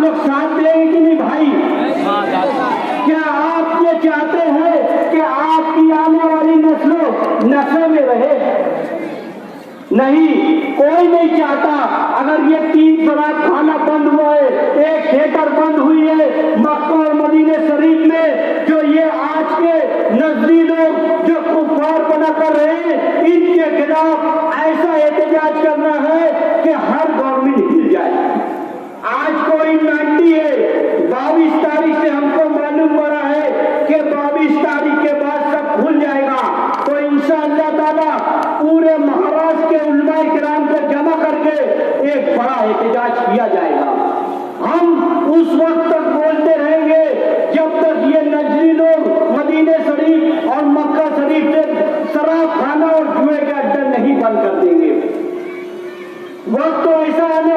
लोग साथ देंगे कि नहीं भाई? क्या आप ये चाहते हैं कि आपकी आने वाली नस्लों नशे में रहे? नहीं, कोई नहीं चाहता। अगर ये 3 शराब खाना बंद हुआ है, एक थिएटर बंद हुई है मक्का और मदीने शरीफ में, जो ये आज के नजदी लोग जो कुफार बना कर रहे हैं, इनके खिलाफ ऐसा एहतजाज करना है कि हर गवर्नमेंट हिल जाए। आज कोई 90 है, 22 तारीख से हमको मालूम पड़ा है कि 22 तारीख के बाद सब खुल जाएगा। तो इंशाअल्लाह ताला पूरे महाराष्ट्र के उलमाए किराम को जमा करके एक बड़ा एहतजाज किया जाएगा। हम उस वक्त तक बोलते रहेंगे जब तक ये नजरी लोग मदीने शरीफ और मक्का शरीफ से शराब खाना और जुए के अड्डे नहीं बंद कर देंगे। वक्त तो ऐसा आने